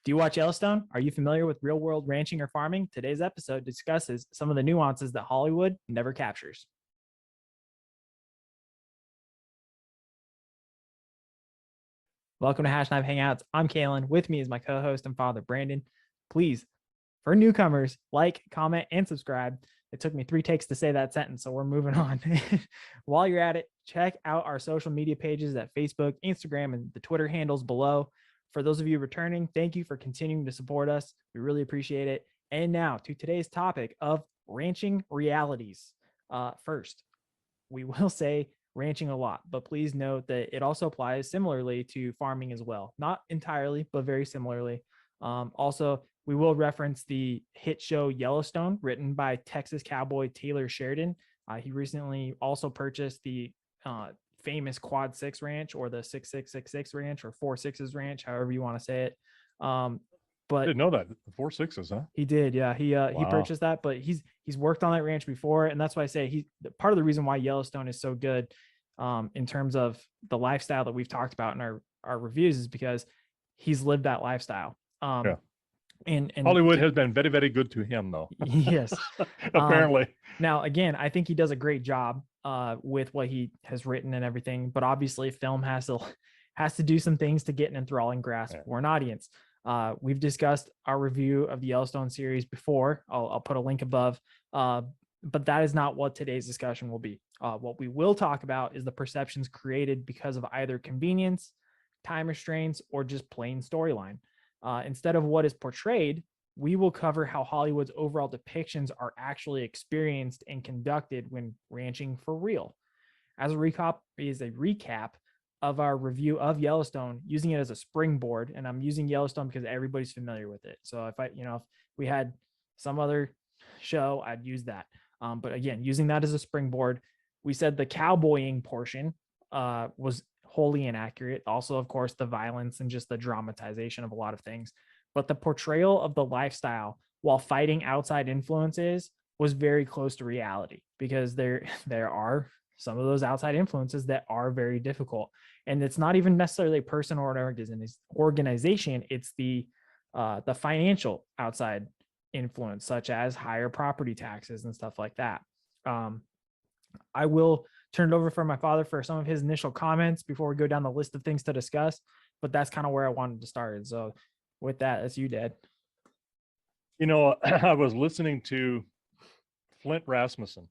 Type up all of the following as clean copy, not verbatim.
Do you watch Yellowstone? Are you familiar with real world ranching or farming? Today's episode discusses some of the nuances that Hollywood never captures. Welcome to Hashknife Hangouts. I'm Calen. With me is my co-host and father, Brandon. Please, for newcomers, like, comment, and subscribe. It took me 3 takes to say that sentence, so we're moving on. While you're at it, check out our social media pages at Facebook, Instagram, and the Twitter handles below. For those of you returning, thank you for continuing to support us. We really appreciate it. And now to today's topic of ranching realities. First, we will say ranching a lot, but please note that it also applies similarly to farming as well. Not entirely, but very similarly. Also, we will reference the hit show Yellowstone, written by Texas cowboy Taylor Sheridan. He recently also purchased the famous Quad 6 Ranch, or the 6666 Ranch, or 4 6s Ranch, however you want to say it. But I didn't know that. 4 6s, huh? He did, yeah. He purchased that, but he's worked on that ranch before, and that's why I say part of the reason why Yellowstone is so good in terms of the lifestyle that we've talked about in our reviews is because he's lived that lifestyle. Yeah. And Hollywood has been very, very good to him, though. Yes. Apparently. Now, again, I think he does a great job with what he has written and everything, but obviously film has to do some things to get an enthralling grasp for an audience. We've discussed our review of the Yellowstone series before. I'll put a link above, but that is not what today's discussion will be. What we will talk about is the perceptions created because of either convenience, time restraints, or just plain storyline. Instead of what is portrayed, we will cover how Hollywood's overall depictions are actually experienced and conducted when ranching for real. As a recap of our review of Yellowstone, using it as a springboard, and I'm using Yellowstone because everybody's familiar with it. So if we had some other show, I'd use that. But again, using that as a springboard, we said the cowboying portion was wholly inaccurate. Also, of course, the violence and just the dramatization of a lot of things. But the portrayal of the lifestyle while fighting outside influences was very close to reality, because there are some of those outside influences that are very difficult. And it's not even necessarily a person or an organization. It's the financial outside influence, such as higher property taxes and stuff like that. I will turn it over for my father for some of his initial comments before we go down the list of things to discuss, but that's kind of where I wanted to start. So with that, that's you, Dad. I was listening to Flint Rasmussen.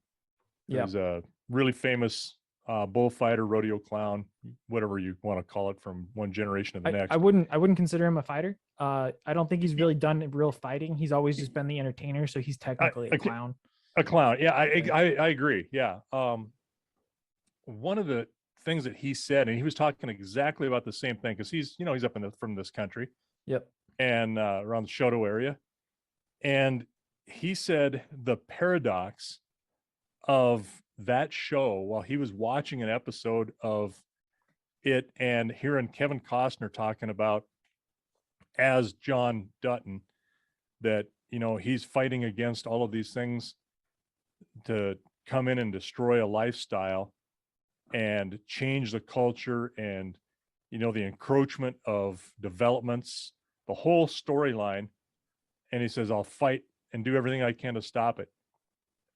Yeah. He's a really famous bullfighter, rodeo clown, whatever you want to call it, from one generation to the next. I wouldn't consider him a fighter. I don't think he's really done real fighting. He's always just been the entertainer, so he's technically a clown. A clown, yeah. I agree. Yeah. One of the things that he said, and he was talking exactly about the same thing, because he's up from this country. Yep. And around the Shoto area, and he said the paradox of that show, while he was watching an episode of it and hearing Kevin Costner talking about, as John Dutton, that he's fighting against all of these things to come in and destroy a lifestyle and change the culture, and the encroachment of developments, the whole storyline. And he says, I'll fight and do everything I can to stop it.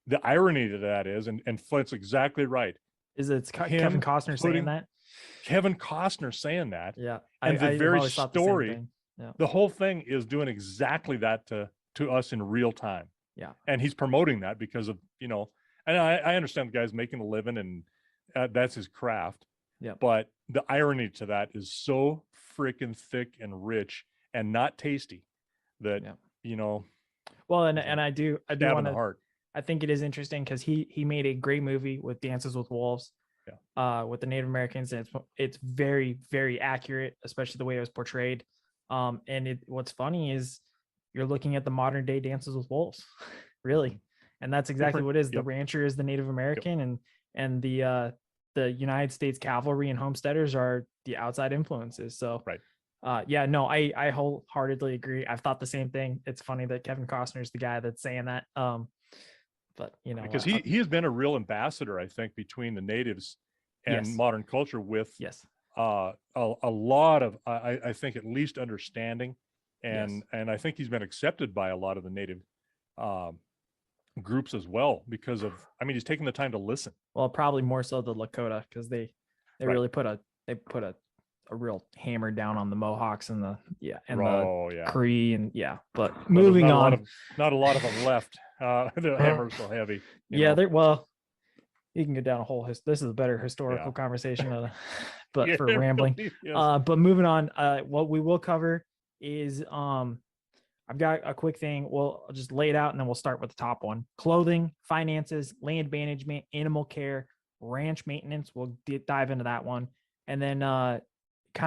The irony to that is, and Flint's exactly right. Is it Kevin Costner saying that? Kevin Costner saying that. Yeah. And the very story, the whole thing is doing exactly that to us in real time. Yeah. And he's promoting that because of, and I understand the guy's making a living, and that's his craft. Yeah. But the irony to that is so freaking thick and rich and not tasty that, well, and I do want to, I think it is interesting because he made a great movie with Dances with Wolves, with the Native Americans. And it's very, very accurate, especially the way it was portrayed. And what's funny is you're looking at the modern day Dances with Wolves, really. And that's exactly what it is. The rancher is the Native American, and the United States cavalry and homesteaders are the outside influences. So right. I wholeheartedly agree. I've thought the same thing. It's funny that Kevin Costner is the guy that's saying that. But because he has been a real ambassador, I think, between the natives and modern culture, with a lot of, I think, at least understanding and I think he's been accepted by a lot of the native groups as well because of, I mean, he's taking the time to listen. Well, probably more so the Lakota, because they really put a real hammer down on the Mohawks and the Cree and But moving on, not a lot of them left. The hammer's so heavy. Well, you can go down a whole. This is a better historical conversation, but for rambling. Really is. But moving on, what we will cover is I've got a quick thing. I'll just lay it out and then we'll start with the top one: clothing, finances, land management, animal care, ranch maintenance. We'll dive into that one, and then kind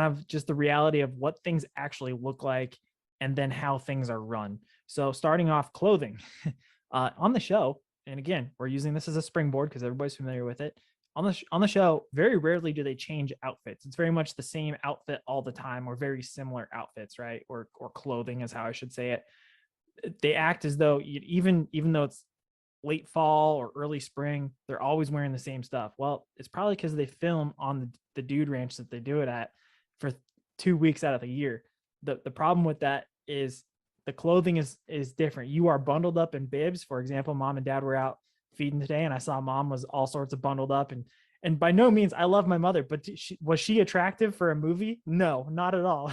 of just the reality of what things actually look like, and then how things are run. So starting off, clothing on the show. And again, we're using this as a springboard because everybody's familiar with it. On the show, very rarely do they change outfits. It's very much the same outfit all the time, or very similar outfits, right? Or clothing is how I should say it. They act as though even though it's late fall or early spring, they're always wearing the same stuff. Well, it's probably because they film on the dude ranch that they do it at for 2 weeks out of the year. The problem with that is the clothing is different. You are bundled up in bibs. For example, mom and dad were out feeding today, and I saw mom was all sorts of bundled up, and by no means, I love my mother, but was she attractive for a movie? No, not at all.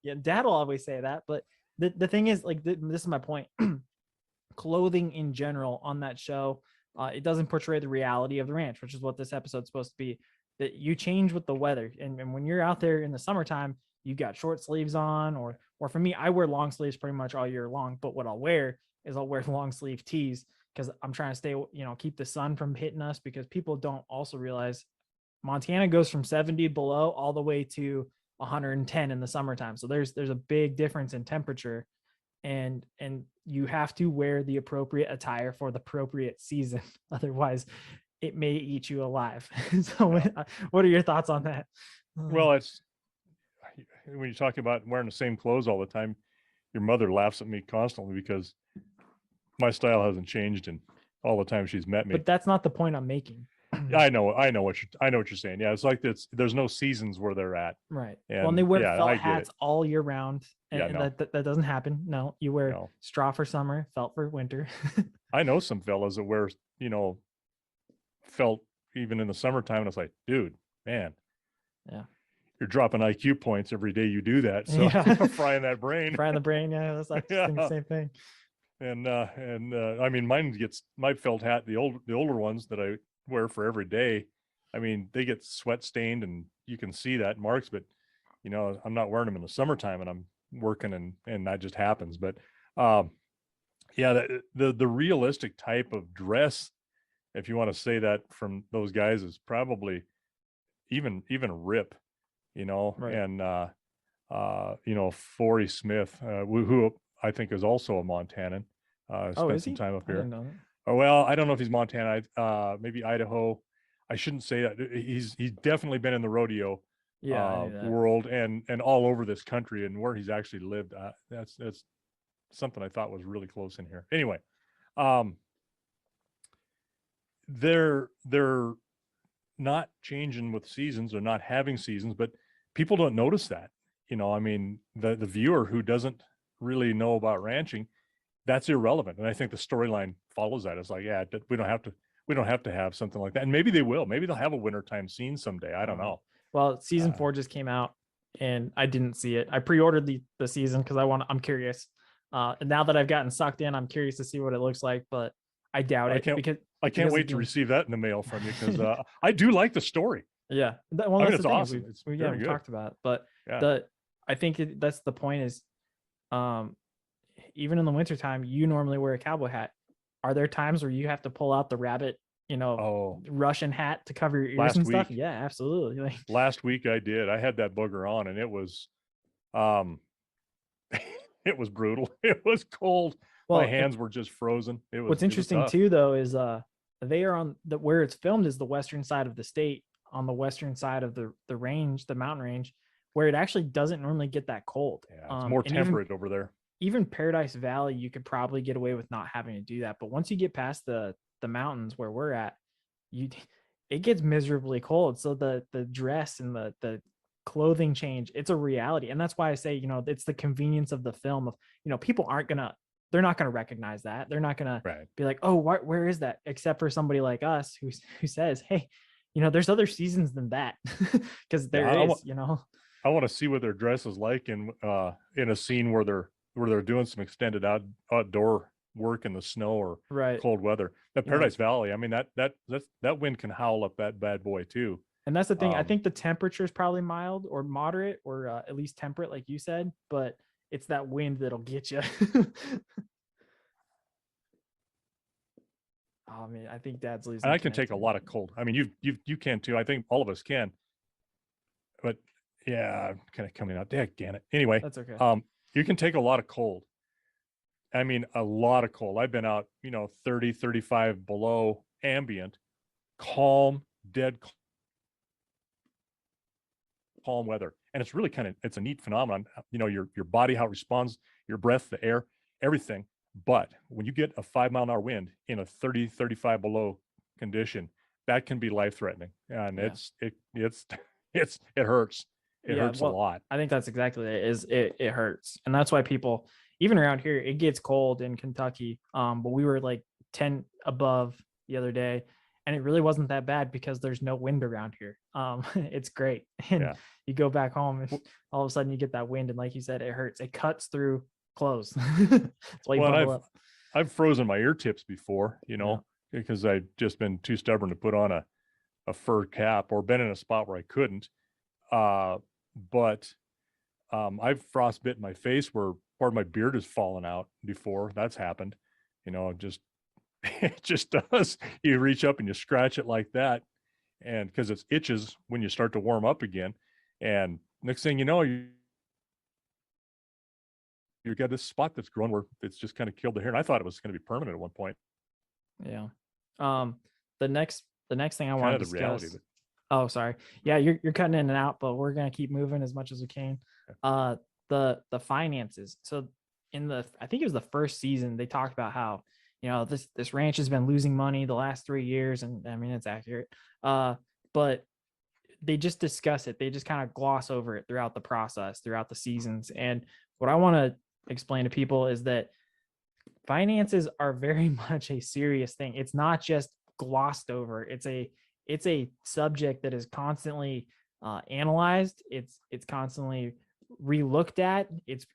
Yeah, dad will always say that, but the thing is, like, this is my point. Clothing in general on that show, it doesn't portray the reality of the ranch, which is what this episode's supposed to be. That you change with the weather, and when you're out there in the summertime, you've got short sleeves on, or for me, I wear long sleeves pretty much all year long. But what I'll wear long sleeve tees, because I'm trying to stay, keep the sun from hitting us, because people don't also realize Montana goes from 70 below all the way to 110 in the summertime. So there's a big difference in temperature, and you have to wear the appropriate attire for the appropriate season. Otherwise, it may eat you alive. So what are your thoughts on that? Well, it's when you talk about wearing the same clothes all the time, your mother laughs at me constantly because my style hasn't changed in all the time she's met me. But that's not the point I'm making. I know what you're saying. Yeah, it's like there's no seasons where they're at. Right. And they wear felt hats all year round. And no. that doesn't happen. No, you wear straw for summer, felt for winter. I know some fellas that wear, felt even in the summertime, and it's like, dude, man. Yeah. You're dropping IQ points every day you do that. So frying that brain. Frying the brain, that's like the same thing. And I mean, my felt hat, the older ones that I wear for every day, I mean, they get sweat stained and you can see that marks, but I'm not wearing them in the summertime and I'm working and that just happens. But the realistic type of dress, if you want to say that, from those guys is probably even Rip, right. And Forey Smith, who I think is also a Montanan. Spent some time up here. Oh, well, I don't know if he's Montana, maybe Idaho. I shouldn't say that. He's definitely been in the rodeo world and all over this country, and where he's actually lived. That's something I thought was really close in here. Anyway, they're not changing with seasons or not having seasons, but people don't notice that. I mean, the viewer who doesn't really know about ranching, that's irrelevant. And I think the storyline follows that. It's like, we don't have to have something like that. And maybe they will. Maybe they'll have a wintertime scene someday. I don't know. Well, season 4 just came out and I didn't see it. I pre-ordered the season because I'm curious. And now that I've gotten sucked in, I'm curious to see what it looks like, but I doubt it. I can't wait to receive that in the mail from you, because I do like the story. Yeah. Well, that's it's awesome. We talked about it, but I think that's the point is, even in the wintertime, you normally wear a cowboy hat. Are there times where you have to pull out the rabbit, Russian hat to cover your ears and stuff? Yeah, absolutely. Last week I did. I had that booger on, and it was, it was brutal. It was cold. Well, my hands were just frozen. What's interesting too, though, is they are on where it's filmed is the western side of the state, on the western side of the range, the mountain range, where it actually doesn't normally get that cold. Yeah, it's more temperate over there. Even Paradise Valley, you could probably get away with not having to do that. But once you get past the mountains where we're at, it gets miserably cold. So the dress and the clothing change, it's a reality. And that's why I say, it's the convenience of the film of, people they're not going to recognize that. They're not going to Right. be like, oh, where is that? Except for somebody like us who says, hey, there's other seasons than that. Because there is. I want to see what their dress is like in a scene where they're doing some extended outdoor work in the snow or Right. cold weather. That Paradise Valley, I mean, that wind can howl up that bad boy too. And that's the thing. I think the temperature is probably mild or moderate, or at least temperate, like you said, but it's that wind that'll get you. Oh man, I think Dad's losing. And I can take a lot of cold. I mean, you can too. I think all of us can. But yeah, kind of coming out. Damn it. Anyway, that's okay. You can take a lot of cold. I mean, a lot of cold. I've been out, 30, 35 below ambient, calm, dead calm weather. And it's really it's a neat phenomenon. Your body, how it responds, your breath, the air, everything. But when you get a 5-mile-an-hour wind in a 30, 35 below condition, that can be life-threatening. And it hurts. It hurts a lot. I think that's exactly it. It hurts. And that's why people, even around here, it gets cold in Kentucky. But we were like 10 above the other day, and it really wasn't that bad because there's no wind around here. It's great. And you go back home and all of a sudden you get that wind, and like you said, it hurts. It cuts through clothes. That's why you bundle up. I've frozen my ear tips before, because I've just been too stubborn to put on a fur cap, or been in a spot where I couldn't. But I've frostbitten my face where part of my beard has fallen out before. That's happened. It just does. You reach up and you scratch it like that, and because it itches when you start to warm up again, and next thing you know, you got this spot that's grown where it's just kind of killed the hair. And I thought it was going to be permanent at one point. Yeah. The next thing I want to discuss. Reality, oh, sorry. Yeah, you're cutting in and out, but we're gonna keep moving as much as we can. The finances. So I think it was the first season, they talked about how, this ranch has been losing money the last 3 years, and I mean it's accurate. But they just discuss it. They just kind of gloss over it throughout the process, throughout the seasons. And what I want to explain to people is that finances are very much a serious thing. It's not just glossed over. It's a subject that is constantly analyzed. It's constantly relooked at. It's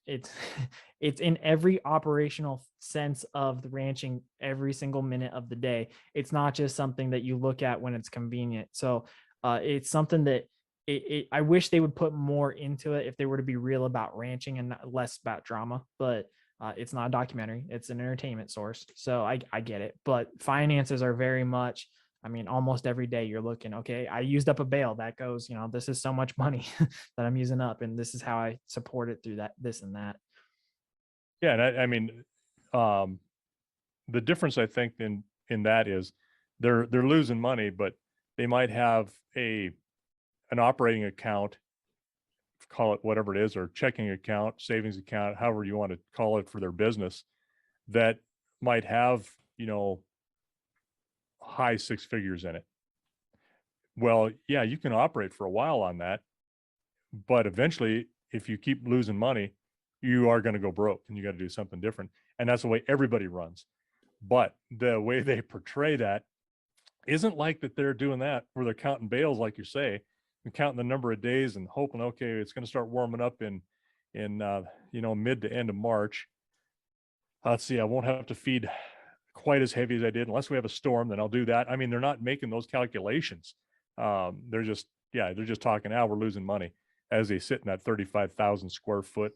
it's in every operational sense of the ranching every single minute of the day. It's not just something that you look at when it's convenient. So it's something that I wish they would put more into it if they were to be real about ranching and less about drama. But it's not a documentary. It's an entertainment source. So I get it. But finances are very much, I mean, almost every day you're looking, okay, I used up a bale that goes, this is so much money that I'm using up, and this is how I support it through that, this and that. Yeah. And I mean, the difference I think in that is they're losing money, but they might have an operating account, call it whatever it is, or checking account, savings account, however you want to call it, for their business, that might have, high 6 figures in it. Well, yeah, you can operate for a while on that, but eventually, if you keep losing money, you are going to go broke, and you got to do something different. And that's the way everybody runs. But the way they portray that isn't like that they're doing that where they're counting bales, like you say, and counting the number of days and hoping, okay, it's going to start warming up in mid to end of March. Let's see, I won't have to feed quite as heavy as I did unless we have a storm, then I'll do that. I mean, they're not making those calculations. They're just talking, we're losing money, as they sit in that 35,000 square foot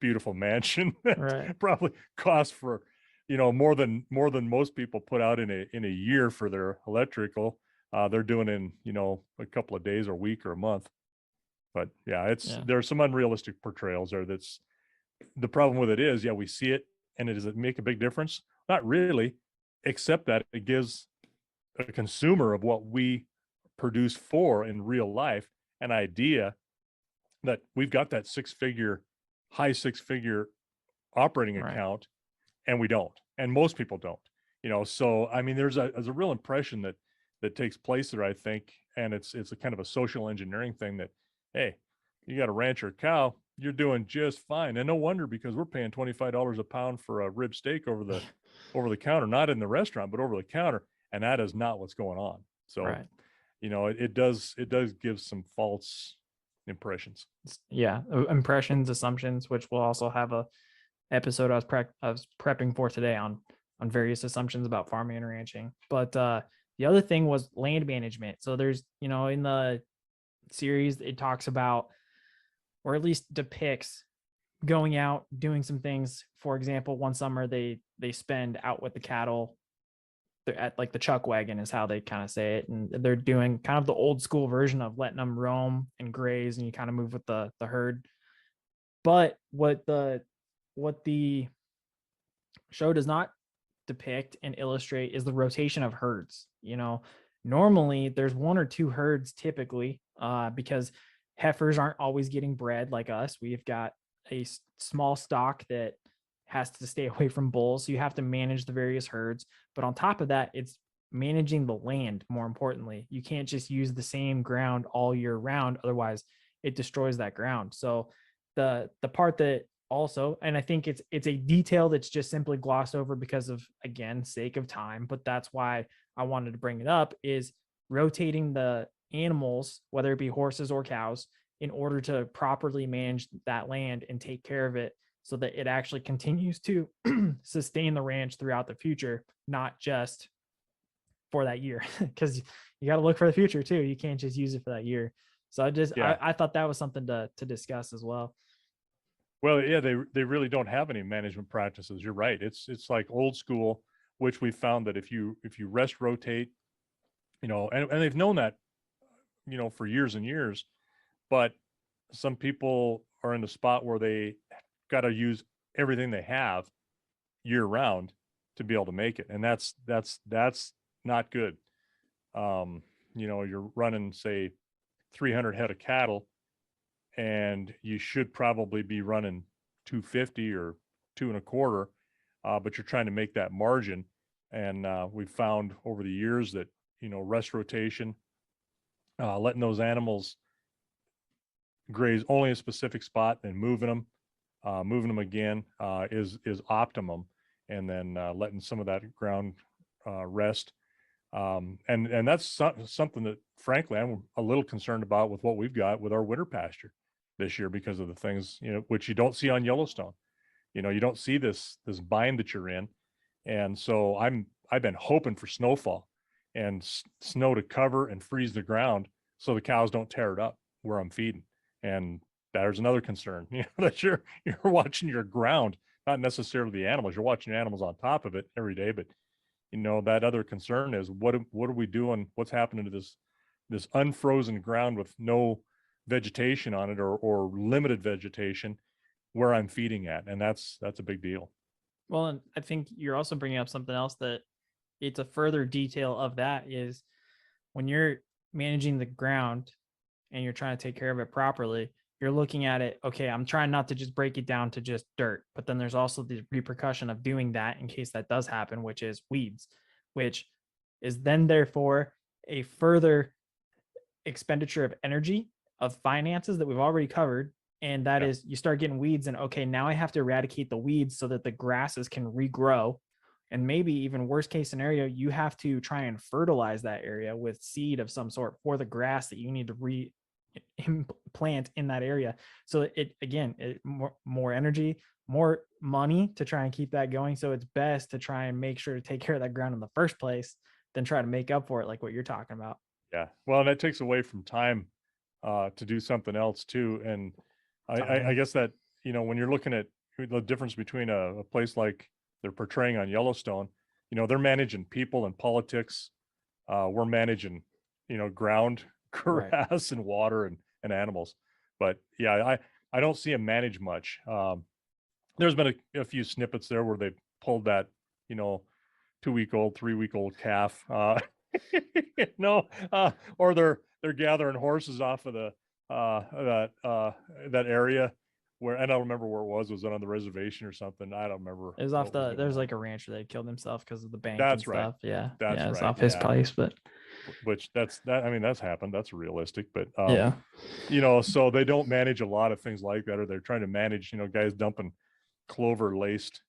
beautiful mansion that right. probably costs for, more than most people put out in a year for their electrical. They're doing in, a couple of days or a week or a month. But there are some unrealistic portrayals there. That's the problem with it is, we see it, and does it make a big difference? Not really, except that it gives a consumer of what we produce for in real life an idea that we've got that high six figure operating account, and we don't, and most people don't. So I mean, there's a real impression that takes place there, I think, and it's a kind of a social engineering thing that, hey, you got a rancher cow, you're doing just fine. And no wonder, because we're paying $25 a pound for a rib steak over the counter, not in the restaurant, but over the counter. And that is not what's going on. So, Right. it does give some false impressions. Yeah. Impressions, assumptions, which we'll also have a episode I was prepping for today on various assumptions about farming and ranching. But the other thing was land management. So there's, in the series, it talks about, or at least depicts, going out, doing some things. For example, one summer they spend out with the cattle. They're at like the chuck wagon is how they kind of say it. And they're doing kind of the old school version of letting them roam and graze, and you kind of move with the herd. But what the show does not depict and illustrate is the rotation of herds. Normally there's one or two herds typically, because heifers aren't always getting bred like us. We've got a small stock that has to stay away from bulls. So you have to manage the various herds. But on top of that, it's managing the land. More importantly, you can't just use the same ground all year round. Otherwise it destroys that ground. So the part that also, and I think it's a detail that's just simply glossed over because of, again, sake of time, but that's why I wanted to bring it up, is rotating the animals, whether it be horses or cows, in order to properly manage that land and take care of it so that it actually continues to sustain the ranch throughout the future, not just for that year, because you got to look for the future too. You can't just use it for that year. So I thought that was something to discuss as well. Well, yeah, they really don't have any management practices. You're right. It's like old school, which we found that if you rest rotate, and they've known that, for years and years, but some people are in the spot where they got to use everything they have year round to be able to make it. And that's not good. You're running, say, 300 head of cattle, and you should probably be running 250 or 2.25, but you're trying to make that margin. And we've found over the years that, rest rotation, letting those animals graze only a specific spot, then moving them again is optimum, and then letting some of that ground rest. And that's something that, frankly, I'm a little concerned about with what we've got with our winter pasture this year, because of the things, which you don't see on Yellowstone. You don't see this bind that you're in. And so I've been hoping for snowfall and snow to cover and freeze the ground so the cows don't tear it up where I'm feeding. And there's another concern, that you're watching your ground, not necessarily the animals. You're watching your animals on top of it every day, but that other concern is what are we doing? What's happening to this unfrozen ground with no vegetation on it, or limited vegetation where I'm feeding at? And that's a big deal. Well, and I think you're also bringing up something else that it's a further detail of that, is when you're managing the ground and you're trying to take care of it properly, you're looking at it, okay, I'm trying not to just break it down to just dirt, but then there's also the repercussion of doing that in case that does happen, which is weeds, which is then therefore a further expenditure of energy, of finances that we've already covered. And that is, you start getting weeds, and okay, now I have to eradicate the weeds so that the grasses can regrow. And maybe even worst case scenario, you have to try and fertilize that area with seed of some sort for the grass that you need to plant in that area. So more energy, more money to try and keep that going. So it's best to try and make sure to take care of that ground in the first place than try to make up for it, like what you're talking about. Yeah. Well, and that takes away from time to do something else too. And I guess that, when you're looking at the difference between a place like they're portraying on Yellowstone, they're managing people and politics. We're managing, ground, grass, and water, and animals. But yeah, I don't see them manage much. There's been a few snippets there where they pulled that, 2-week-old, 3-week-old calf, or they're gathering horses off of that area where, I don't remember where it was it on the reservation or something. I don't remember. It was there's like a rancher that killed himself because of the bank That's and stuff. Right. Yeah. That's It's right. off his place, but which that's happened. That's realistic, but Yeah. so they don't manage a lot of things like that, or they're trying to manage, guys dumping clover laced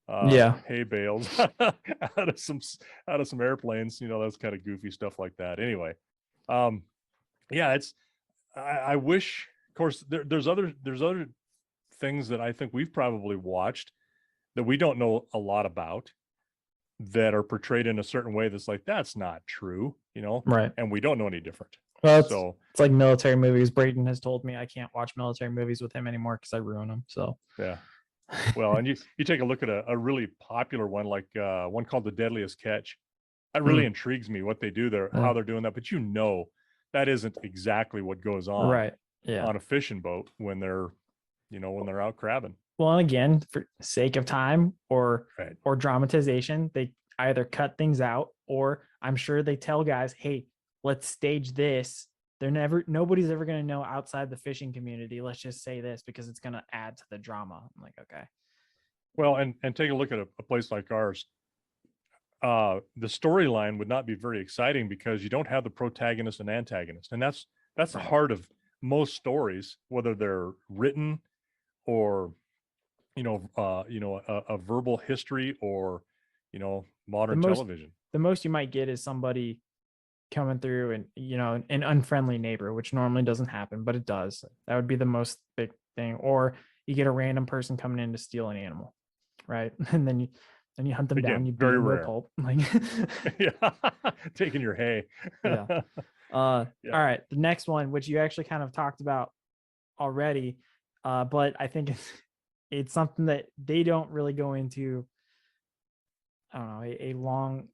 Yeah. hay bales out of some airplanes. That's kind of goofy stuff like that. Anyway, yeah, I wish, of course, there's other things that I think we've probably watched that we don't know a lot about, that are portrayed in a certain way that's like, that's not true, Right. and we don't know any different. Well, it's like military movies. Brayden has told me I can't watch military movies with him anymore because I ruin them. So yeah. Well, and you take a look at a really popular one, like one called The Deadliest Catch. That really intrigues me, what they do there, how they're doing that. But that isn't exactly what goes on right. Yeah. on a fishing boat when they're out crabbing. Well, again, for sake of time or Right. or dramatization, they either cut things out, or I'm sure they tell guys, hey, let's stage this. Nobody's ever going to know outside the fishing community. Let's just say this because it's going to add to the drama. I'm like, okay. Well, and take a look at a place like ours. The storyline would not be very exciting because you don't have the protagonist and antagonist. And that's the heart of most stories, whether they're written or, a verbal history or, modern television. The most you might get is somebody coming through and, an unfriendly neighbor, which normally doesn't happen, but it does. That would be the most big thing. Or you get a random person coming in to steal an animal, right? And then you hunt them down. You beat them to a pulp. Like, yeah, taking your hay. Yeah. All right. The next one, which you actually kind of talked about already, but I think it's something that they don't really go into. I don't know, a long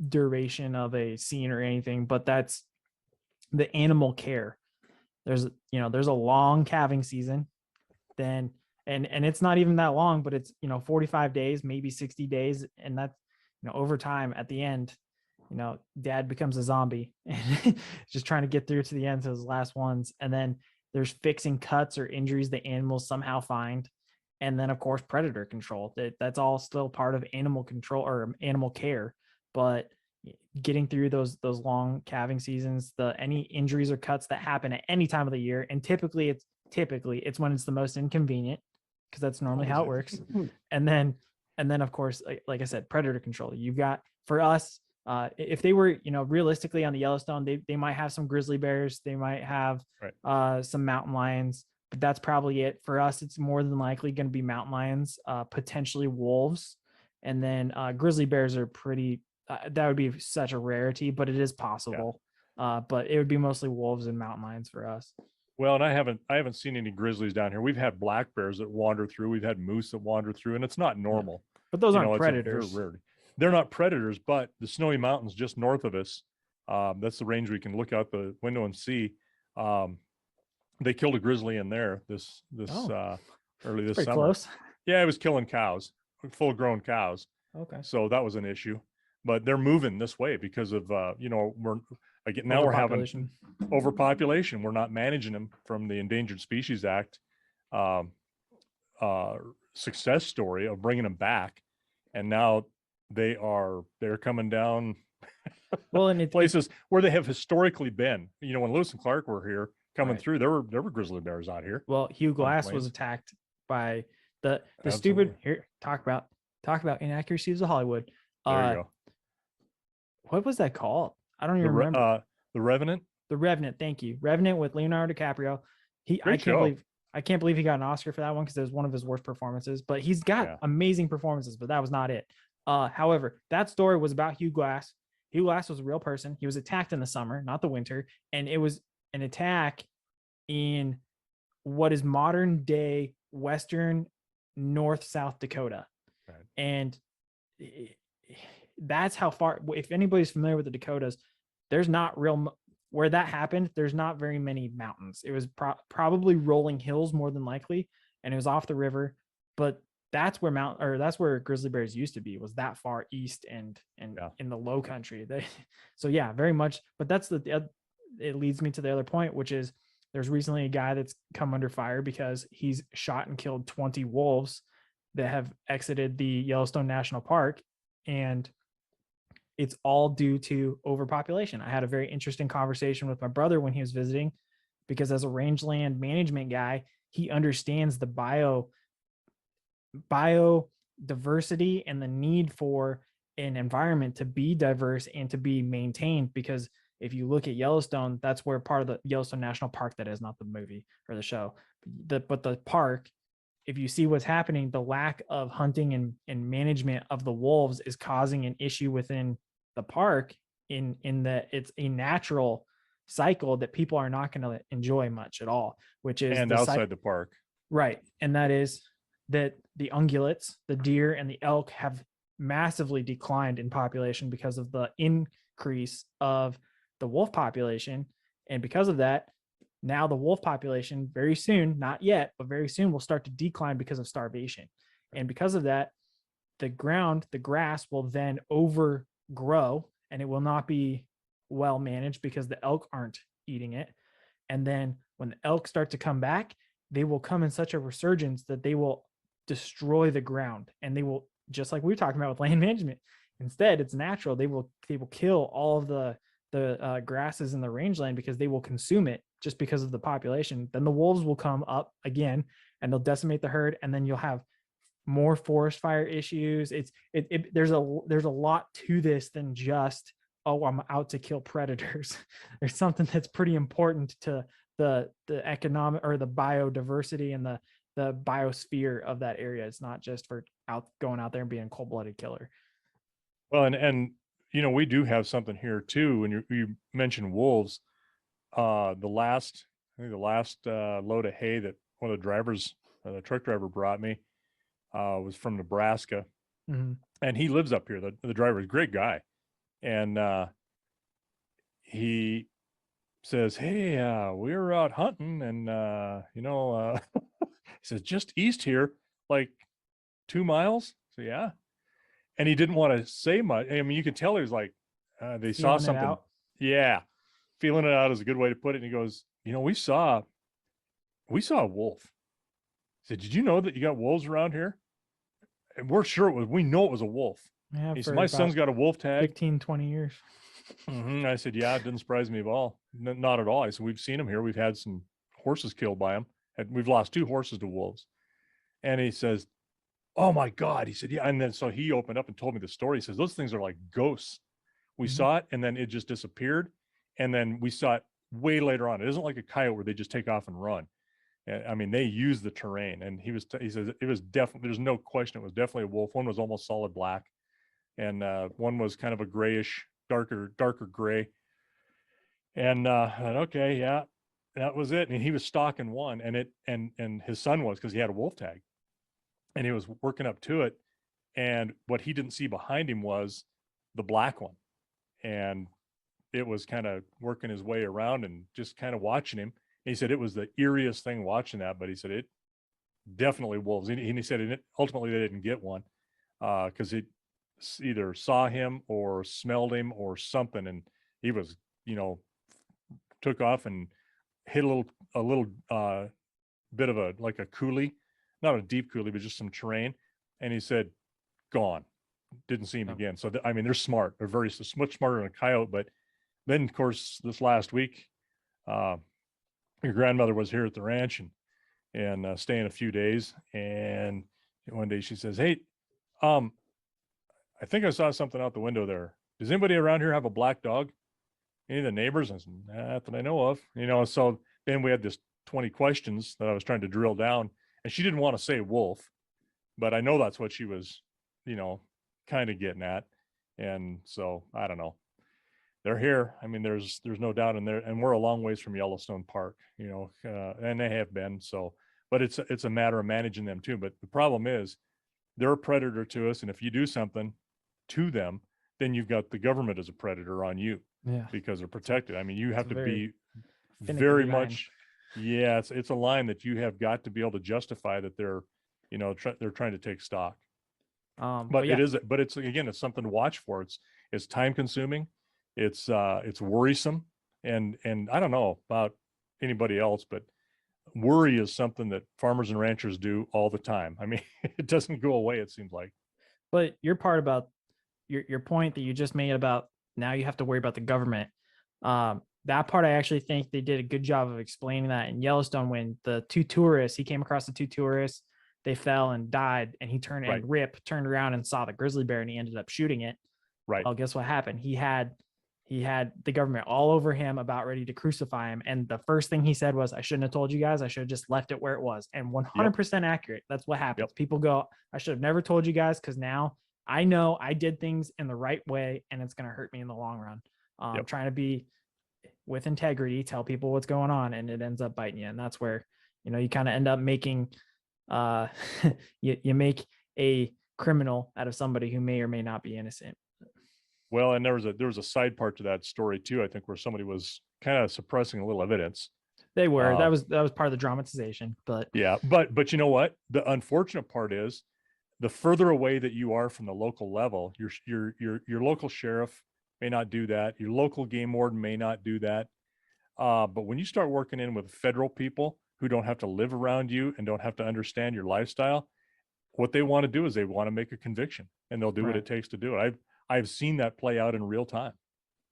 duration of a scene or anything, but that's the animal care. There's a long calving season, then and it's not even that long, but it's 45 days, maybe 60 days, and that's over time. At the end, dad becomes a zombie and just trying to get through to the end to his last ones. And then there's fixing cuts or injuries the animals somehow find. And then of course predator control. That's all still part of animal control or animal care. But getting through those long calving seasons, any injuries or cuts that happen at any time of the year, and typically it's when it's the most inconvenient, because that's normally how it works. And then of course, like I said, predator control. You've got, for us, if they were realistically on the Yellowstone, they might have some grizzly bears, they might have some mountain lions, but that's probably it. For us, it's more than likely going to be mountain lions, potentially wolves, and then grizzly bears are pretty. That would be such a rarity, but it is possible. But it would be mostly wolves and mountain lions for us. Well, and I haven't seen any grizzlies down here. We've had black bears that wander through. We've had moose that wander through, and it's not normal. But those aren't predators. They're not predators, but the Snowy Mountains just north of us, that's the range we can look out the window and see. They killed a grizzly in there early this summer. Close. Yeah, it was killing cows, full-grown cows. Okay. So that was an issue. But they're moving this way because of we're having overpopulation. We're not managing them from the Endangered Species Act success story of bringing them back, and now they're coming down. Well, and places where they have historically been. When Lewis and Clark were here coming through, there were grizzly bears out here. Well, Hugh Glass was attacked by the stupid. Here, talk about inaccuracies of Hollywood. There you go. What was that called? I don't even remember. The Revenant. The Revenant. Thank you. Revenant with Leonardo DiCaprio. I can't believe he got an Oscar for that one, because it was one of his worst performances. But he's got amazing performances. But that was not it. However, that story was about Hugh Glass. Hugh Glass was a real person. He was attacked in the summer, not the winter, and it was an attack in what is modern day western South Dakota, and that's how far. If anybody's familiar with the Dakotas, there's not where that happened. There's not very many mountains. It was probably rolling hills more than likely, and it was off the river. But that's where grizzly bears used to be, was that far east and in the low country. So very much. But that's it leads me to the other point, which is there's recently a guy that's come under fire because he's shot and killed 20 wolves that have exited the Yellowstone National Park. And it's all due to overpopulation. I had a very interesting conversation with my brother when he was visiting, because as a rangeland management guy, he understands the biodiversity and the need for an environment to be diverse and to be maintained. Because if you look at Yellowstone, that's where part of the Yellowstone National Park, that is not the movie or the show, but the park, if you see what's happening, the lack of hunting and management of the wolves is causing an issue within the park, in that it's a natural cycle that people are not going to enjoy much at all, which is and outside the park. Right. And that is that the ungulates, the deer, and the elk have massively declined in population because of the increase of the wolf population. And because of that, now the wolf population very soon, not yet, but very soon, will start to decline because of starvation. And because of that, the grass will then overgrow, and it will not be well managed because the elk aren't eating it. And then when the elk start to come back, they will come in such a resurgence that they will destroy the ground, and they will, just like we were talking about with land management, instead it's natural. They will kill all of the grasses in the rangeland because they will consume it just because of the population. Then the wolves will come up again and they'll decimate the herd, and then you'll have more forest fire issues. There's a lot to this than just, oh, I'm out to kill predators. There's something that's pretty important to the economic or the biodiversity and the biosphere of that area. It's not just for going out there and being a cold-blooded killer. Well, and you know, we do have something here too. When you mentioned wolves, the last load of hay that one of the drivers, the truck driver, brought me was from Nebraska, and he lives up here. The driver is a great guy, and he says, "Hey, we were out hunting, and he says just east here, like 2 miles." So yeah, and he didn't want to say much. I mean, you could tell he was like, they saw something. Yeah, feeling it out is a good way to put it. And he goes, "You know, we saw a wolf." He said, "Did you know that you got wolves around here?" And we're sure it was. We know it was a wolf. Yeah, he said, "My son's got a wolf tag." 15, 20 years. I said, "Yeah, it didn't surprise me at all. Not at all." I said, "We've seen them here. We've had some horses killed by them. And we've lost 2 horses to wolves." And he says, "Oh my God." He said, "Yeah." And then so he opened up and told me the story. He says, "Those things are like ghosts. We saw it, and then it just disappeared. And then we saw it way later on. It isn't like a coyote where they just take off and run. I mean, they use the terrain." And he says it was definitely, there's no question, it was definitely a wolf. One was almost solid black, and one was kind of a grayish, darker gray. And okay, yeah, that was it. And he was stalking one, and his son was, because he had a wolf tag, and he was working up to it. And what he didn't see behind him was the black one, and it was kind of working his way around and just kind of watching him. And he said it was the eeriest thing watching that, but he said it definitely wolves. And he said ultimately they didn't get one because it either saw him or smelled him or something, and he was, took off and hit a little bit of a, like a coulee, not a deep coulee, but just some terrain. And he said, gone. Didn't see him again. So I mean, they're smart. They're much smarter than a coyote. But then, of course, this last week, your grandmother was here at the ranch and staying a few days. And one day she says, "Hey, I think I saw something out the window there. Does anybody around here have a black dog? Any of the neighbors?" I said, "Not that I know of." So then we had this 20 questions that I was trying to drill down, and she didn't want to say wolf, but I know that's what she was, kind of getting at. And so I don't know. They're here. I mean, there's no doubt in there, and we're a long ways from Yellowstone Park, and they have been. So, but it's a matter of managing them too. But the problem is, they're a predator to us, and if you do something to them, then you've got the government as a predator on you, because they're protected. I mean, you have to be very much, it's a line that you have got to be able to justify that they're, they're trying to take stock. But it's again, it's something to watch for. It's time consuming. It's worrisome, and I don't know about anybody else, but worry is something that farmers and ranchers do all the time. I mean, it doesn't go away, it seems like. But your part about your point that you just made about now you have to worry about the government. That part, I actually think they did a good job of explaining that in Yellowstone when the two tourists, he came across the two tourists, they fell and died, and he turned Right. and Rip turned around and saw the grizzly bear and he ended up shooting it. Right. Well, guess what happened? He had the government all over him about ready to crucify him. And the first thing he said was, I shouldn't have told you guys. I should have just left it where it was. And 100% accurate. That's what happens. Yep. People go, I should have never told you guys because now I know I did things in the right way and it's going to hurt me in the long run. Yep. Trying to be with integrity, tell people what's going on, and it ends up biting you. And that's where, you kind of end up making, you make a criminal out of somebody who may or may not be innocent. Well, and there was a side part to that story too, I think, where somebody was kind of suppressing a little evidence. They were. That was part of the dramatization. But yeah, but you know what? The unfortunate part is the further away that you are from the local level, your local sheriff may not do that. Your local game warden may not do that. But when you start working in with federal people who don't have to live around you and don't have to understand your lifestyle, what they want to do is they want to make a conviction, and they'll do what it takes to do it. I've seen that play out in real time.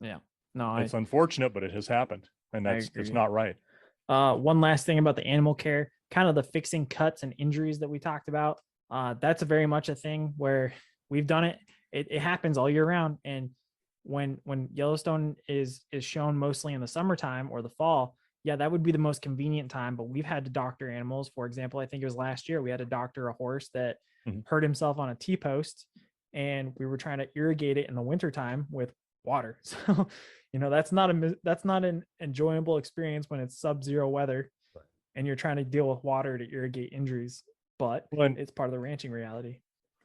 Yeah. No, it's unfortunate, but it has happened, and it's not right. One last thing about the animal care, kind of the fixing cuts and injuries that we talked about. That's very much a thing where we've done it. It happens all year round. And when Yellowstone is shown mostly in the summertime or the fall, yeah, that would be the most convenient time. But we've had to doctor animals. For example, I think it was last year we had to doctor a horse that hurt himself on a T-post, and we were trying to irrigate it in the wintertime with water. So, that's not an enjoyable experience when it's sub-zero weather and you're trying to deal with water to irrigate injuries, but it's part of the ranching reality.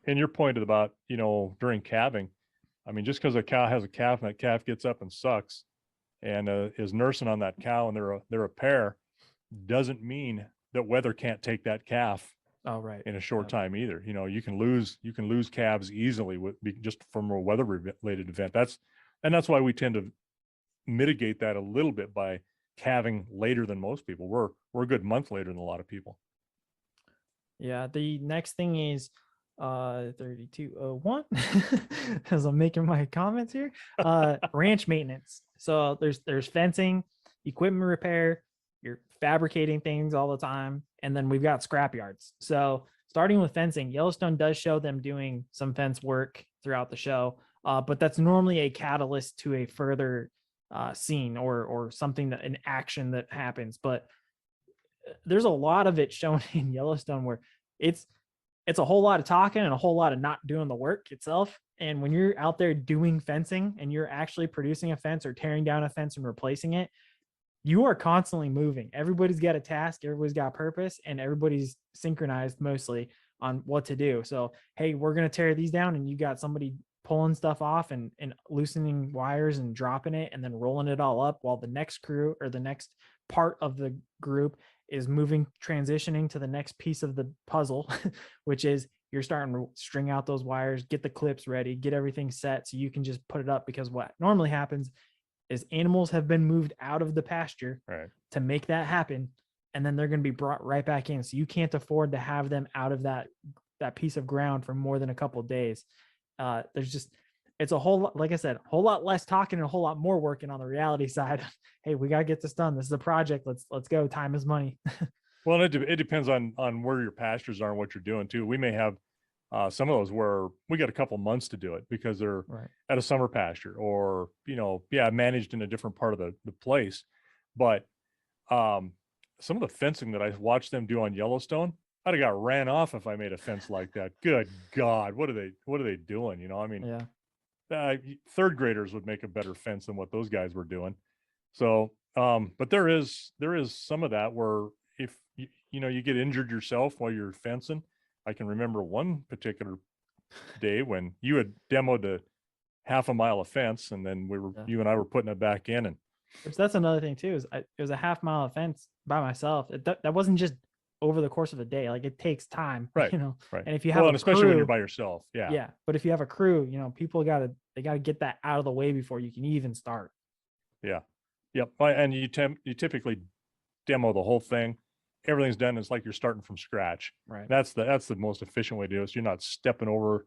And your point about, during calving, I mean, just because a cow has a calf and that calf gets up and sucks and is nursing on that cow and they're a pair, doesn't mean that weather can't take that calf in a short time either. You can lose calves easily just from a weather related event. That's why we tend to mitigate that a little bit by calving later than most people. We're a good month later than a lot of people. Yeah. The next thing is 3201 as I'm making my comments here. Ranch maintenance. So there's fencing, equipment repair, you're fabricating things all the time, and then we've got scrap yards. So starting with fencing, Yellowstone does show them doing some fence work throughout the show, but that's normally a catalyst to a further scene or something that an action that happens. But there's a lot of it shown in Yellowstone where it's a whole lot of talking and a whole lot of not doing the work itself. And when you're out there doing fencing and you're actually producing a fence or tearing down a fence and replacing it, you are constantly moving. Everybody's got a task, everybody's got a purpose, and everybody's synchronized mostly on what to do. So, hey, we're going to tear these down, and you got somebody pulling stuff off and loosening wires and dropping it and then rolling it all up while the next crew or the next part of the group is transitioning to the next piece of the puzzle, which is you're starting to string out those wires, get the clips ready, get everything set so you can just put it up, because what normally happens is animals have been moved out of the pasture to make that happen, and then they're going to be brought right back in. So you can't afford to have them out of that piece of ground for more than a couple of days. It's a whole lot, like I said, a whole lot less talking and a whole lot more working on the reality side. Hey, we got to get this done. This is a project. Let's go. Time is money. Well, it depends on where your pastures are and what you're doing too. We may have some of those where we got a couple months to do it because they're at a summer pasture or, managed in a different part of the place. But some of the fencing that I watched them do on Yellowstone, I'd have got ran off if I made a fence like that. Good God, what are they doing? I mean, third graders would make a better fence than what those guys were doing. So, but there is some of that where if you get injured yourself while you're fencing. I can remember one particular day when you had demoed a half a mile of fence, and then you and I were putting it back in. And that's another thing too, is it was a half mile of fence by myself. That wasn't just over the course of a day. Like, it takes time, right. And if you have especially when you're by yourself. Yeah. But if you have a crew, people they got to get that out of the way before you can even start. Yeah. Yep. And you typically demo the whole thing. Everything's done. It's like you're starting from scratch. Right. That's the most efficient way to do it. So you're not stepping over,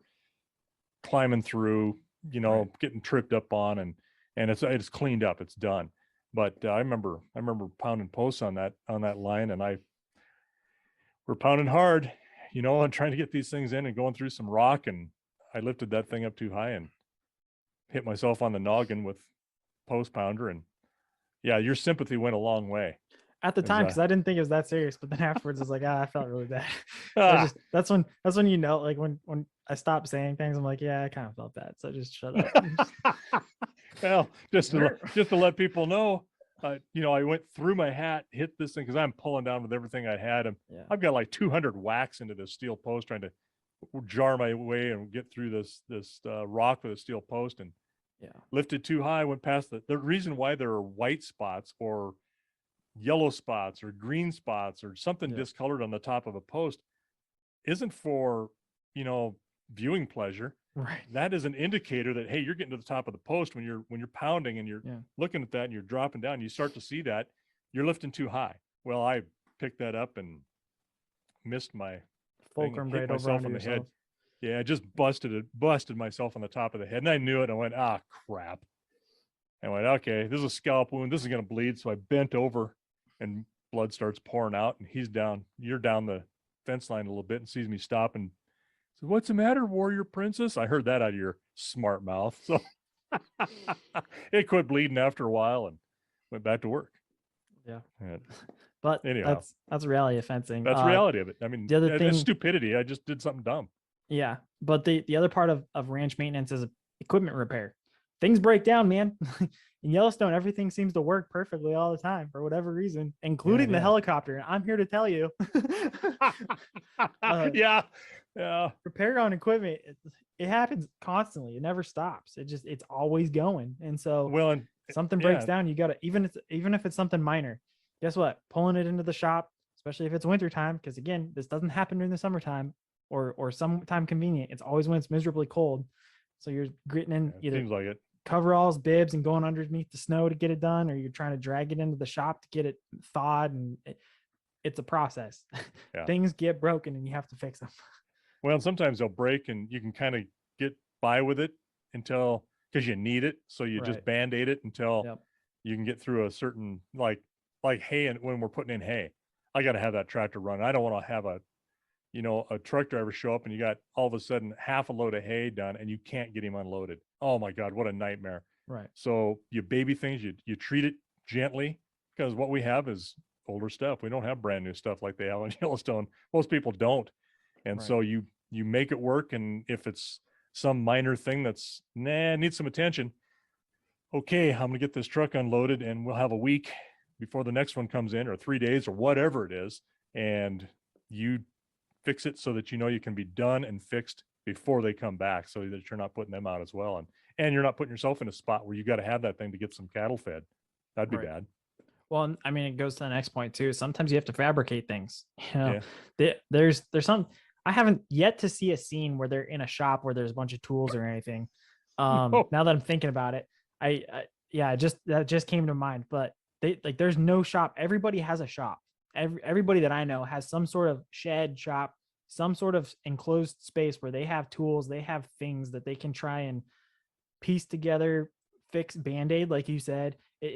climbing through, getting tripped up on, and it's cleaned up, it's done. But I remember pounding posts on that line, and we're pounding hard, and trying to get these things in and going through some rock, and I lifted that thing up too high and hit myself on the noggin with post pounder. And yeah, your sympathy went a long way at the time, because I didn't think it was that serious, but then afterwards it's like, I felt really bad. That's when like when I stopped saying things, I'm like, yeah, I kind of felt bad, so just shut up. Well, just to let people know, I went through my hat, hit this thing, because I'm pulling down with everything I had, and I've got like 200 whacks into this steel post, trying to jar my way and get through this rock with a steel post, and lifted too high, went past the reason why there are white spots or yellow spots or green spots or something discolored on the top of a post isn't for viewing pleasure. Right. That is an indicator that, hey, you're getting to the top of the post when you're pounding and you're looking at that and you're dropping down. You start to see that you're lifting too high. Well, I picked that up and missed my fulcrum right over on the head. Yeah, I just busted myself on the top of the head, and I knew it. I went, crap. I went, okay, this is a scalp wound. This is going to bleed. So I bent over, and blood starts pouring out, and he's down. You're down the fence line a little bit and sees me stop and says, "What's the matter, warrior princess?" I heard that out of your smart mouth. So it quit bleeding after a while and went back to work. Yeah. But anyhow, that's reality of fencing. That's reality of it. I mean, the other thing, stupidity. I just did something dumb. Yeah. But the other part of ranch maintenance is equipment repair. Things break down, man. In Yellowstone, everything seems to work perfectly all the time for whatever reason, including the helicopter. I'm here to tell you. Repair on equipment, it happens constantly. It never stops. It's always going. And so something breaks down, you got to, even if it's something minor, guess what? Pulling it into the shop, especially if it's wintertime, because again, this doesn't happen during the summertime or sometime convenient. It's always when it's miserably cold. So you're gritting in either seems like it. Coveralls, bibs, and going underneath the snow to get it done, or you're trying to drag it into the shop to get it thawed, and it's a process. Things get broken and you have to fix them. Well, sometimes they'll break and you can kind of get by with it until, because you need it, so you just band-aid it until you can get through a certain, like hay. And when we're putting in hay, I got to have that tractor run. I don't want to have a truck driver show up and you got all of a sudden half a load of hay done and you can't get him unloaded. Oh my God, what a nightmare. Right. So you baby things, you treat it gently, because what we have is older stuff. We don't have brand new stuff like they have in Yellowstone. Most people don't. And so you make it work. And if it's some minor thing that's needs some attention, okay, I'm gonna get this truck unloaded and we'll have a week before the next one comes in, or 3 days, or whatever it is, and you fix it so that you can be done and fixed before they come back, so that you're not putting them out as well, and you're not putting yourself in a spot where you got to have that thing to get some cattle fed. That'd be bad. Well, I mean, it goes to the next point too. Sometimes you have to fabricate things. There's some. I haven't yet to see a scene where they're in a shop where there's a bunch of tools or anything. Now that I'm thinking about it, that just came to mind. But there's no shop. Everybody has a shop. Everybody that I know has some sort of shed shop, some sort of enclosed space where they have tools, they have things that they can try and piece together, fix, band-aid, like you said.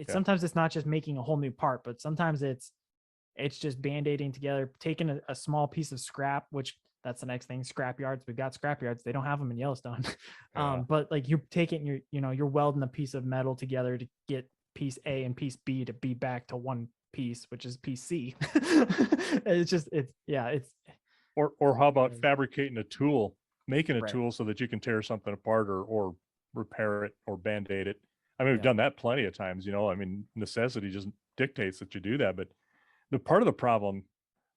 Sometimes it's not just making a whole new part, but sometimes it's just band-aiding together, taking a small piece of scrap, which that's the next thing, scrap yards. We've got scrap yards. They don't have them in Yellowstone. But like you take it and you're welding a piece of metal together to get piece A and piece B to be back to one piece, which is piece C. Or how about fabricating a tool, making a tool so that you can tear something apart or repair it or band-aid it. I mean, we've done that plenty of times, I mean, necessity just dictates that you do that. But the part of the problem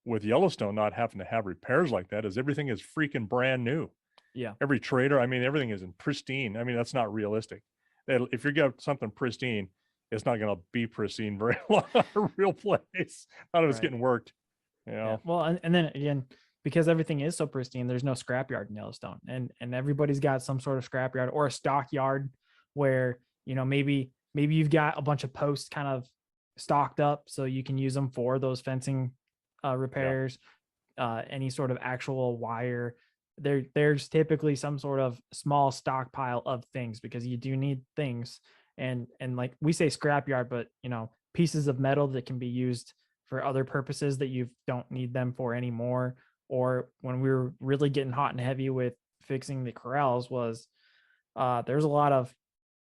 with Yellowstone not having to have repairs like that is everything is freaking brand new. Yeah. Every trailer, I mean, everything is in pristine. I mean, that's not realistic. If you got something pristine, it's not going to be pristine very long. A real place. Not if it's getting worked. Well, and then again, because everything is so pristine, there's no scrapyard in Yellowstone, and everybody's got some sort of scrapyard or a stockyard where maybe you've got a bunch of posts kind of stocked up so you can use them for those fencing repairs, any sort of actual wire, there's typically some sort of small stockpile of things, because you do need things. And like we say scrapyard, but pieces of metal that can be used for other purposes that you don't need them for anymore. Or when we were really getting hot and heavy with fixing the corrals, was there's a lot of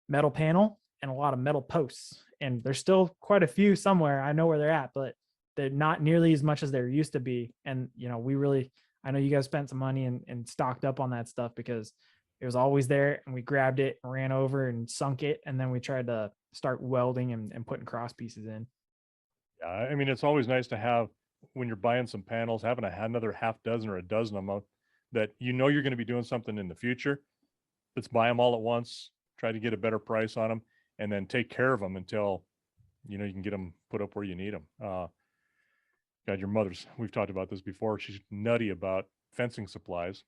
metal panel and a lot of metal posts, and there's still quite a few somewhere. I know where they're at, but they're not nearly as much as there used to be. And I know you guys spent some money and stocked up on that stuff, because it was always there, and we grabbed it and ran over and sunk it, and then we tried to start welding and putting cross pieces in. Yeah, I mean, it's always nice to have, when you're buying some panels, having another half dozen or a dozen of them that you're going to be doing something in the future. Let's buy them all at once, try to get a better price on them, and then take care of them until you can get them put up where you need them. God, your mother's, we've talked about this before, she's nutty about fencing supplies,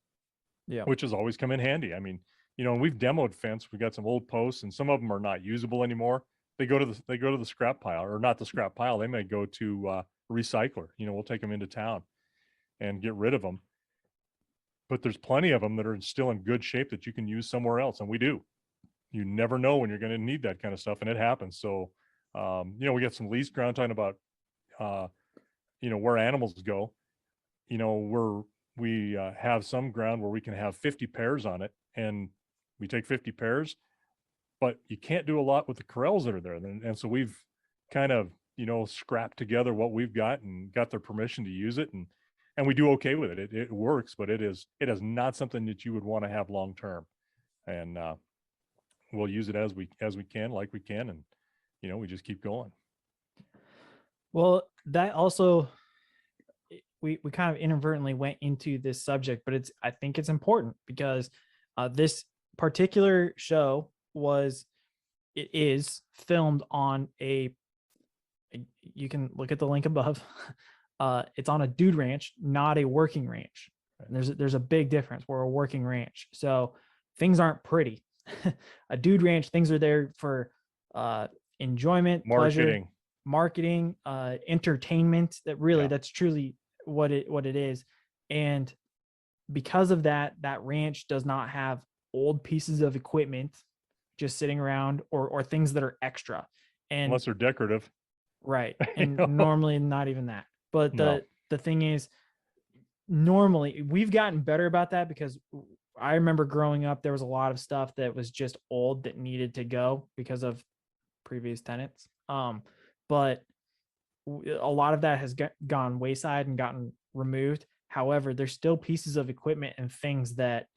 Yeah. which has always come in handy. I mean, we've demoed fence. We got some old posts, and some of them are not usable anymore. They go to the scrap pile, or not the scrap pile. They may go to a recycler. We'll take them into town and get rid of them. But there's plenty of them that are still in good shape that you can use somewhere else, and we do. You never know when you're going to need that kind of stuff, and it happens. So, we got some leased ground talking about, where animals go. We have some ground where we can have 50 pairs on it, and we take 50 pairs, but you can't do a lot with the corrals that are there. And so we've kind of, scrapped together what we've got and got their permission to use it. And we do okay with it. It works, but it is not something that you would want to have long term. And we'll use it as we can, like we can, and we just keep going. Well, that also, we kind of inadvertently went into this subject, but I think it's important, because this particular show is filmed on you can look at the link above. It's on a dude ranch, not a working ranch. And there's a big difference. We're a working ranch, so things aren't pretty. A dude ranch, things are there for enjoyment, pleasure, marketing, entertainment. That's truly what it is. And because of that ranch does not have old pieces of equipment just sitting around, or things that are extra, and unless they're decorative, right? And normally not even that. But the thing is, normally we've gotten better about that, because I remember growing up, there was a lot of stuff that was just old that needed to go because of previous tenants. But a lot of that has gone wayside and gotten removed. However, there's still pieces of equipment and things that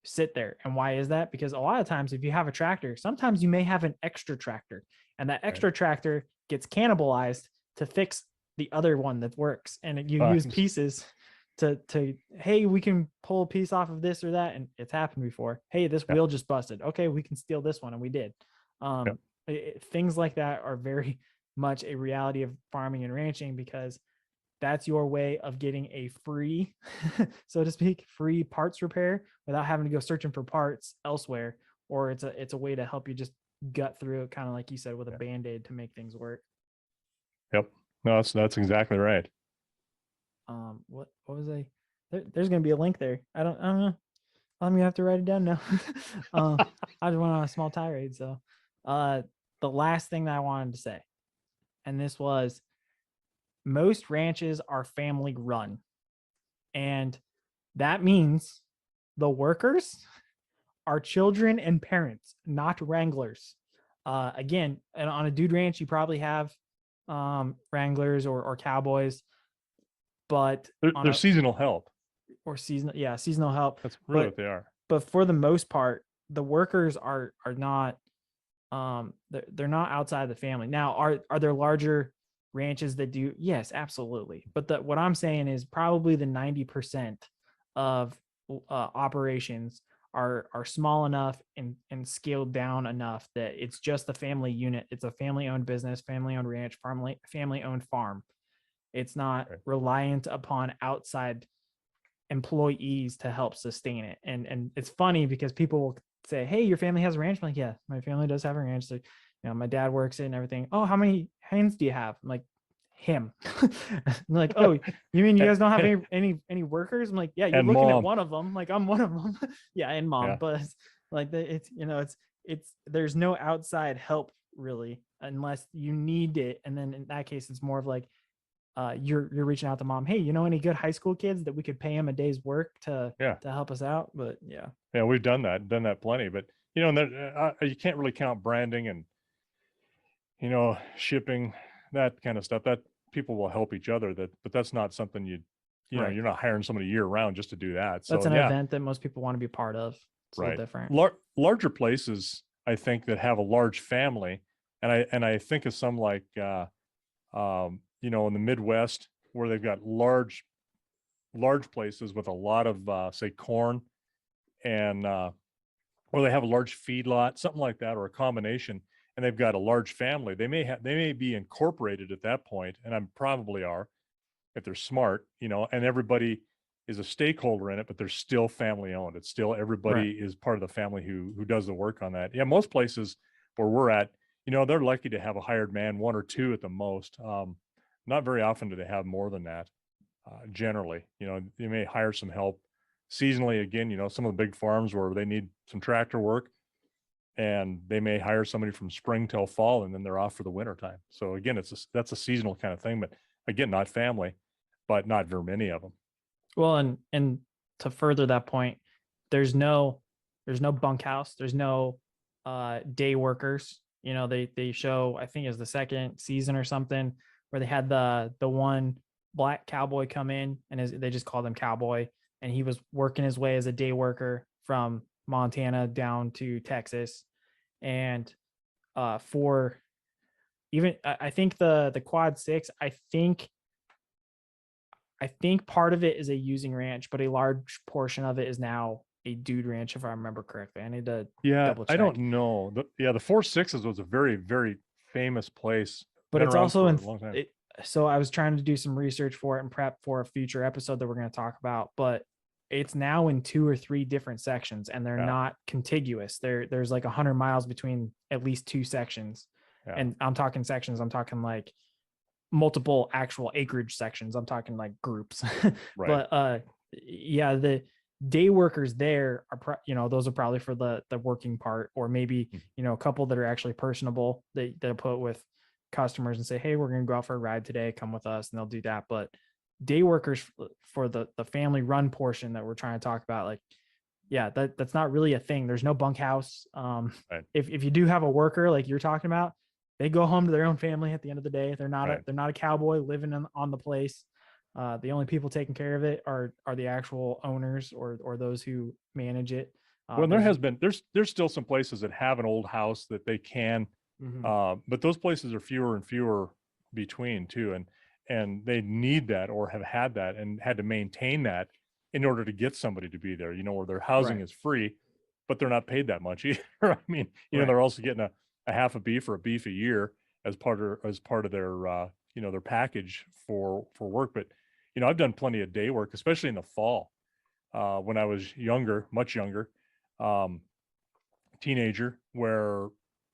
sit there. And why is that? Because a lot of times, if you have a tractor, sometimes you may have an extra tractor, and that extra tractor gets cannibalized to fix the other one that works. And you use pieces to, hey, we can pull a piece off of this or that. And it's happened before. Hey, this wheel just busted. Okay, we can steal this one. And we did. Things like that are very much a reality of farming and ranching, because that's your way of getting a free, so to speak, free parts repair without having to go searching for parts elsewhere. Or it's a way to help you just gut through it, kind of like you said, with a Band-Aid to make things work. Yep. No, that's exactly right. What was there's going to be a link there. I don't know. I'm gonna have to write it down now. I just went on a small tirade. So the last thing that I wanted to say, and this was, most ranches are family run, and that means the workers are children and parents, not wranglers. Again, and on a dude ranch, you probably have wranglers or cowboys, but they're seasonal help, or seasonal help. That's really what they are. But for the most part, the workers are not they're not outside the family. Now, are there larger ranches that do? Yes, absolutely. But what I'm saying is probably the 90% of operations are small enough and scaled down enough that it's just a family unit. It's a family-owned business, family-owned ranch, family-owned farm. It's not reliant upon outside employees to help sustain it. And it's funny because people will say, hey, your family has a ranch. I'm like, yeah, my family does have a ranch. So, my dad works it and everything. Oh, how many hens do you have? I'm like, him. I'm like, oh, you mean you guys don't have any workers? I'm like, yeah, you're looking mom. at one of them. Like, I'm one of them. Yeah, and mom. Yeah. But like it's there's no outside help really unless you need it. And then in that case, it's more of like you're reaching out to mom. Hey, you know any good high school kids that we could pay them a day's work to help us out? But yeah, we've done that plenty. But and then, you can't really count branding and shipping, that kind of stuff. That people will help each other. But that's not something you're not hiring somebody year round just to do that. So that's an event that most people want to be part of. It's a little different. Larger places, I think, that have a large family, and I think of some like in the Midwest where they've got large places with a lot of say corn, and or they have a large feedlot, something like that, or a combination, and they've got a large family. They may be incorporated at that point, and I'm probably are if they're smart, and everybody is a stakeholder in it, but they're still family owned. It's still everybody is part of the family who does the work on that. Yeah, most places where we're at, they're lucky to have a hired man, one or two at the most. Not very often do they have more than that. Generally, you may hire some help seasonally. Again, some of the big farms where they need some tractor work, and they may hire somebody from spring till fall, and then they're off for the winter time. So again, that's a seasonal kind of thing, but again, not family, but not very many of them. Well, and to further that point, there's no bunkhouse, there's no day workers. They show, I think it's the second season or something, where they had the one black cowboy come in, and they just called him cowboy, and he was working his way as a day worker from Montana down to Texas. And for even, I think the quad 6, I think part of it is a using ranch, but a large portion of it is now a dude ranch, if I remember correctly. I need to double check. I don't know. The 4.6s was a very, very famous place, but it's also in a long time. So I was trying to do some research for it and prep for a future episode that we're going to talk about, but it's now in 2 or 3 different sections, and they're not contiguous. There's like 100 miles between at least 2 sections. Yeah. And I'm talking sections. I'm talking like multiple actual acreage sections. I'm talking like groups. Right. But the day workers there are those are probably for the working part, or maybe a couple that are actually personable that they'll put with customers and say, hey, we're going to go out for a ride today, come with us, and they'll do that. But day workers for the family run portion that we're trying to talk about, that's not really a thing. There's no bunkhouse. If you do have a worker like you're talking about, they go home to their own family at the end of the day. They're not a cowboy living on the place. The only people taking care of it are the actual owners or those who manage it. Well, there's still some places that have an old house that they can, but those places are fewer and fewer between too, and they need that or have had that and had to maintain that in order to get somebody to be there. Where their housing is free, but they're not paid that much either. I mean, they're also getting a half a beef or a beef a year as part of their their package for work. But I've done plenty of day work, especially in the fall, when I was younger, much younger, teenager, where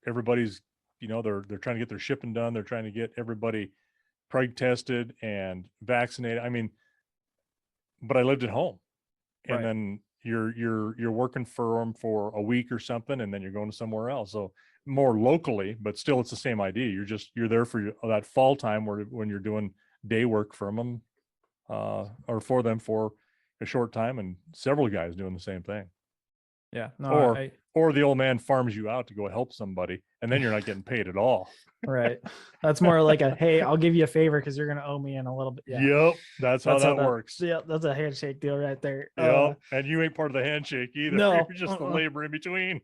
everybody's they're trying to get their shipping done. They're trying to get everybody preg tested and vaccinated. I mean, but I lived at home, and then you're working for them for a week or something, and then you're going to somewhere else. So more locally, but still it's the same idea. You're there for that fall time when you're doing day work from them, or for them for a short time, and several guys doing the same thing. Yeah. No, or the old man farms you out to go help somebody, and then you're not getting paid at all. Right. That's more like hey, I'll give you a favor because you're going to owe me in a little bit. Yeah. Yep. That's how that works. Yeah. That's a handshake deal right there. Yep. And you ain't part of the handshake either. No. You're just the labor in between.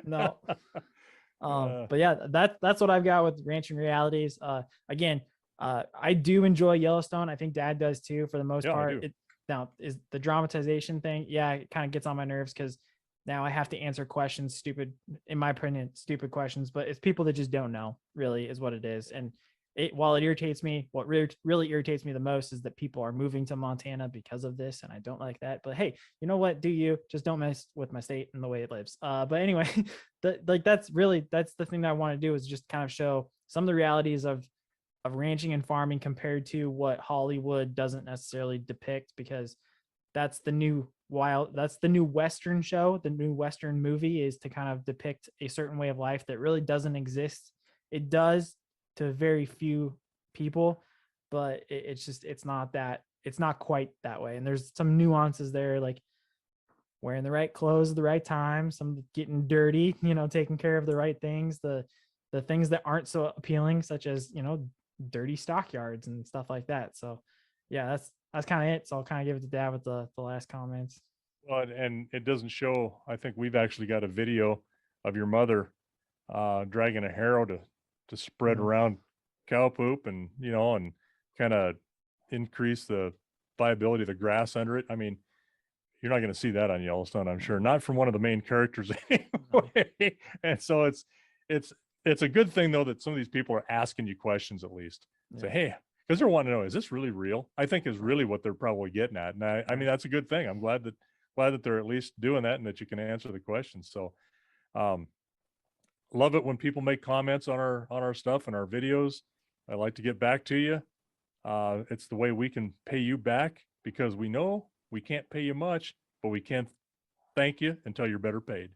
No. But yeah, that's what I've got with Ranching Realities. Again, I do enjoy Yellowstone. I think Dad does too, for the most part. Now is the dramatization thing. Yeah. It kind of gets on my nerves because now I have to answer questions, in my opinion, stupid questions, but it's people that just don't know, really, is what it is. And while it irritates me, what really irritates me the most is that people are moving to Montana because of this, and I don't like that. But hey, you know what? Do you just don't mess with my state and the way it lives? But anyway, that's the thing that I want to do, is just kind of show some of the realities of of ranching and farming compared to what Hollywood doesn't necessarily depict, because that's the new that's the new Western show. The new Western movie is to kind of depict a certain way of life that really doesn't exist. It does to very few people, but it's just, it's not quite that way. And there's some nuances there, like wearing the right clothes at the right time, some getting dirty, taking care of the right things, the things that aren't so appealing, such as, dirty stockyards and stuff like that. So yeah, that's kind of it. So I'll kind of give it to Dad with the last comments. Well, and it doesn't show. I think we've actually got a video of your mother dragging a harrow to spread around cow poop, and and kind of increase the viability of the grass under it. I mean, you're not going to see that on Yellowstone, I'm sure, not from one of the main characters anyway. And so it's a good thing though that some of these people are asking you questions, at least. Say, hey, because they're wanting to know, is this really real? I think is really what they're probably getting at. And I mean, that's a good thing. I'm glad that they're at least doing that and that you can answer the questions. So love it when people make comments on our stuff and our videos. I like to get back to you. It's the way we can pay you back, because we know we can't pay you much, but we can thank you until you're better paid.